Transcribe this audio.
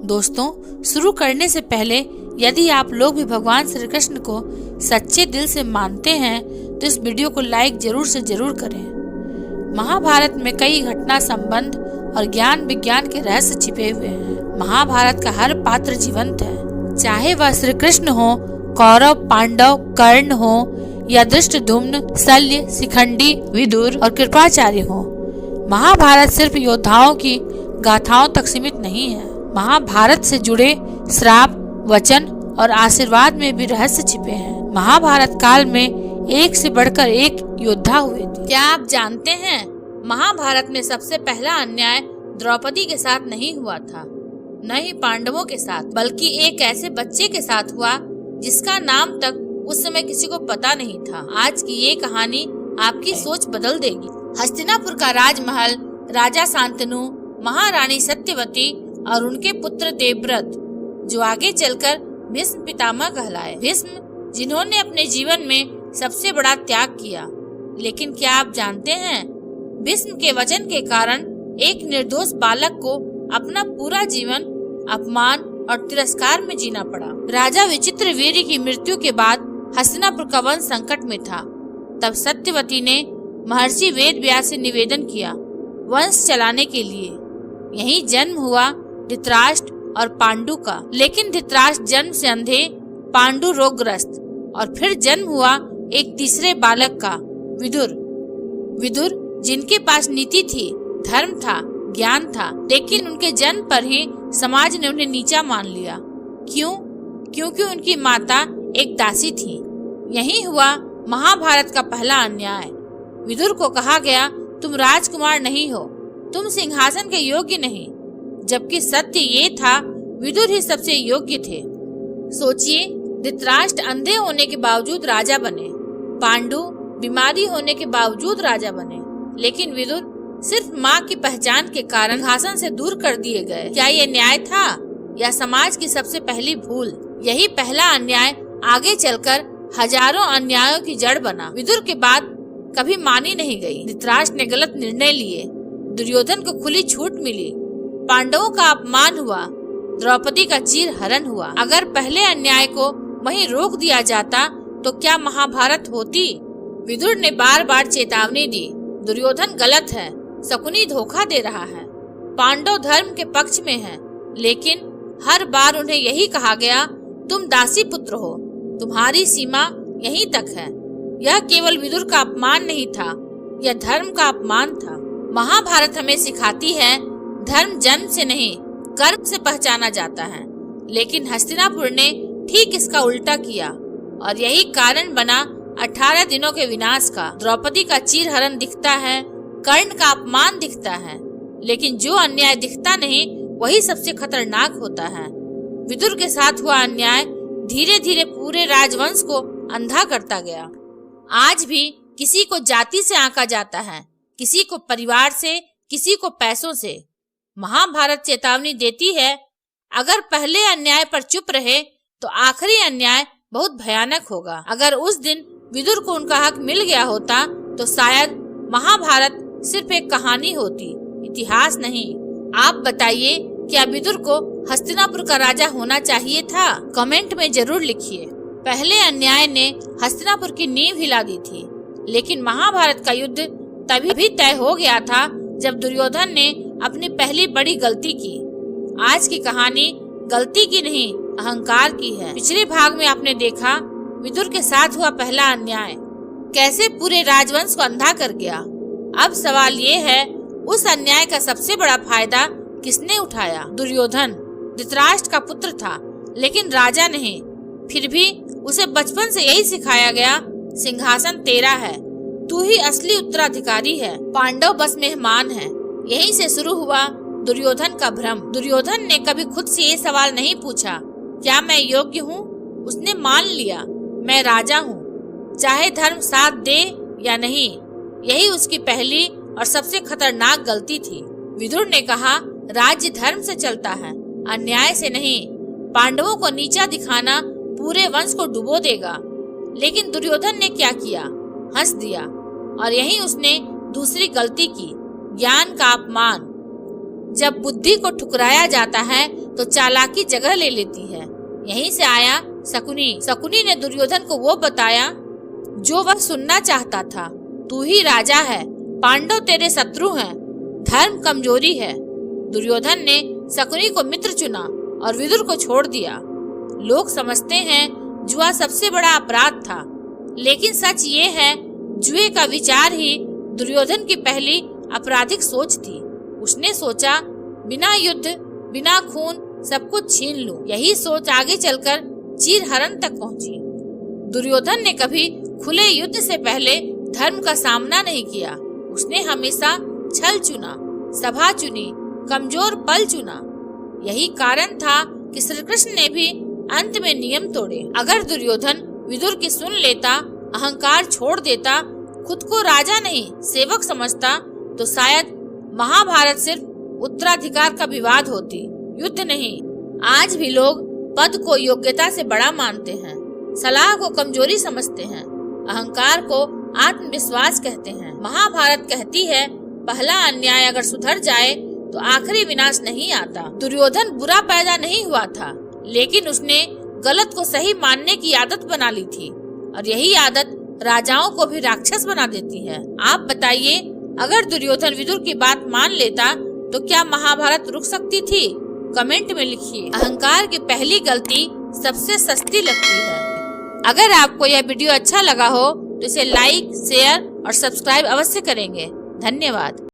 दोस्तों, शुरू करने से पहले यदि आप लोग भी भगवान श्री कृष्ण को सच्चे दिल से मानते हैं तो इस वीडियो को लाइक जरूर से जरूर करें। महाभारत में कई घटना संबंध और ज्ञान विज्ञान के रहस्य छिपे हुए हैं। महाभारत का हर पात्र जीवंत है, चाहे वह श्री कृष्ण हो, कौरव, पांडव, कर्ण हो या धृष्टद्युम्न, शल्य, शिखंडी, विदुर और कृपाचार्य हो। महाभारत सिर्फ योद्धाओं की गाथाओं तक सीमित नहीं है। महाभारत से जुड़े श्राप, वचन और आशीर्वाद में भी रहस्य छिपे हैं। महाभारत काल में एक से बढ़कर एक योद्धा हुए थे। क्या आप जानते हैं, महाभारत में सबसे पहला अन्याय द्रौपदी के साथ नहीं हुआ था, न ही पांडवों के साथ, बल्कि एक ऐसे बच्चे के साथ हुआ जिसका नाम तक उस समय किसी को पता नहीं था। आज की ये कहानी आपकी सोच बदल देगी। हस्तिनापुर का राजमहल, राजा शांतनु, महारानी सत्यवती और उनके पुत्र देवव्रत, जो आगे चलकर भीष्म पितामह कहलाए। भीष्म, जिन्होंने अपने जीवन में सबसे बड़ा त्याग किया। लेकिन क्या आप जानते हैं, भीष्म के वचन के कारण एक निर्दोष बालक को अपना पूरा जीवन अपमान और तिरस्कार में जीना पड़ा। राजा विचित्रवीर्य की मृत्यु के बाद हस्तिनापुर का वंश संकट में था। तब सत्यवती ने महर्षि वेदव्यास से निवेदन किया वंश चलाने के लिए। यही जन्म हुआ धृतराष्ट्र और पांडु का। लेकिन धृतराष्ट्र जन्म से अंधे, पांडु रोगग्रस्त, और फिर जन्म हुआ एक तीसरे बालक का, विदुर। विदुर जिनके पास नीति थी, धर्म था, ज्ञान था, लेकिन उनके जन्म पर ही समाज ने उन्हें नीचा मान लिया। क्यों? क्योंकि उनकी माता एक दासी थी। यही हुआ महाभारत का पहला अन्याय। विदुर को कहा गया, तुम राजकुमार नहीं हो, तुम सिंहासन के योग्य नहीं, जबकि सत्य ये था विदुर ही सबसे योग्य थे। सोचिए, धृतराष्ट्र अंधे होने के बावजूद राजा बने, पांडु बीमारी होने के बावजूद राजा बने, लेकिन विदुर सिर्फ माँ की पहचान के कारण सिंहासन से दूर कर दिए गए। क्या ये न्याय था या समाज की सबसे पहली भूल? यही पहला अन्याय आगे चलकर हजारों अन्यायों की जड़ बना। विदुर के बाद कभी मानी नहीं गई। धृतराष्ट्र ने गलत निर्णय लिए, दुर्योधन को खुली छूट मिली, पांडवों का अपमान हुआ, द्रौपदी का चीर हरण हुआ। अगर पहले अन्याय को वहीं रोक दिया जाता तो क्या महाभारत होती? विदुर ने बार बार चेतावनी दी, दुर्योधन गलत है, शकुनी धोखा दे रहा है, पांडव धर्म के पक्ष में हैं। लेकिन हर बार उन्हें यही कहा गया, तुम दासी पुत्र हो, तुम्हारी सीमा यहीं तक है। यह केवल विदुर का अपमान नहीं था, यह धर्म का अपमान था। महाभारत हमें सिखाती है, धर्म जन्म से नहीं, कर्म से पहचाना जाता है। लेकिन हस्तिनापुर ने ठीक इसका उल्टा किया और यही कारण बना 18 दिनों के विनाश का। द्रौपदी का चीरहरण दिखता है, कर्ण का अपमान दिखता है, लेकिन जो अन्याय दिखता नहीं वही सबसे खतरनाक होता है। विदुर के साथ हुआ अन्याय धीरे धीरे पूरे राजवंश को अंधा करता गया। आज भी किसी को जाति से आंका जाता है, किसी को परिवार से, किसी को पैसों से। महाभारत चेतावनी देती है, अगर पहले अन्याय पर चुप रहे तो आखिरी अन्याय बहुत भयानक होगा। अगर उस दिन विदुर को उनका हक मिल गया होता तो शायद महाभारत सिर्फ एक कहानी होती, इतिहास नहीं। आप बताइए, क्या विदुर को हस्तिनापुर का राजा होना चाहिए था? कमेंट में जरूर लिखिए। पहले अन्याय ने हस्तिनापुर की नींव हिला दी थी, लेकिन महाभारत का युद्ध तभी तय हो गया था जब दुर्योधन ने अपनी पहली बड़ी गलती की। आज की कहानी गलती की नहीं, अहंकार की है। पिछले भाग में आपने देखा विदुर के साथ हुआ पहला अन्याय कैसे पूरे राजवंश को अंधा कर गया। अब सवाल ये है, उस अन्याय का सबसे बड़ा फायदा किसने उठाया? दुर्योधन धृतराष्ट्र का पुत्र था, लेकिन राजा नहीं। फिर भी उसे बचपन से यही सिखाया गया, सिंहासन तेरा है, तू ही असली उत्तराधिकारी है, पांडव बस मेहमान है। यहीं से शुरू हुआ दुर्योधन का भ्रम। दुर्योधन ने कभी खुद से ये सवाल नहीं पूछा, क्या मैं योग्य हूँ? उसने मान लिया, मैं राजा हूँ, चाहे धर्म साथ दे या नहीं। यही उसकी पहली और सबसे खतरनाक गलती थी। विदुर ने कहा, राज्य धर्म से चलता है, अन्याय से नहीं। पांडवों को नीचा दिखाना पूरे वंश को डुबो देगा। लेकिन दुर्योधन ने क्या किया? हंस दिया। और यही उसने दूसरी गलती की, ज्ञान का अपमान। जब बुद्धि को ठुकराया जाता है तो चालाकी जगह ले लेती है। यहीं से आया शकुनी। शकुनी ने दुर्योधन को वो बताया जो वह सुनना चाहता था। तू ही राजा है, पांडव तेरे शत्रु हैं, धर्म कमजोरी है। दुर्योधन ने शकुनी को मित्र चुना और विदुर को छोड़ दिया। लोग समझते हैं जुआ सबसे बड़ा अपराध था, लेकिन सच ये है जुए का विचार ही दुर्योधन की पहली आपराधिक सोच थी। उसने सोचा बिना युद्ध बिना खून सब कुछ छीन लूं। यही सोच आगे चलकर चीरहरण तक पहुंची। दुर्योधन ने कभी खुले युद्ध से पहले धर्म का सामना नहीं किया। उसने हमेशा छल चुना, सभा चुनी, कमजोर पल चुना। यही कारण था कि श्री कृष्ण ने भी अंत में नियम तोड़े। अगर दुर्योधन विदुर की सुन लेता, अहंकार छोड़ देता, खुद को राजा नहीं सेवक समझता, तो शायद महाभारत सिर्फ उत्तराधिकार का विवाद होती, युद्ध नहीं। आज भी लोग पद को योग्यता से बड़ा मानते हैं, सलाह को कमजोरी समझते हैं, अहंकार को आत्मविश्वास कहते हैं। महाभारत कहती है पहला अन्याय अगर सुधर जाए तो आखिरी विनाश नहीं आता। दुर्योधन बुरा पैदा नहीं हुआ था, लेकिन उसने गलत को सही मानने की आदत बना ली थी, और यही आदत राजाओं को भी राक्षस बना देती है। आप बताइए, अगर दुर्योधन विदुर की बात मान लेता तो क्या महाभारत रुक सकती थी? कमेंट में लिखिए। अहंकार की पहली गलती सबसे सस्ती लगती है। अगर आपको यह वीडियो अच्छा लगा हो तो इसे लाइक, शेयर और सब्सक्राइब अवश्य करेंगे। धन्यवाद।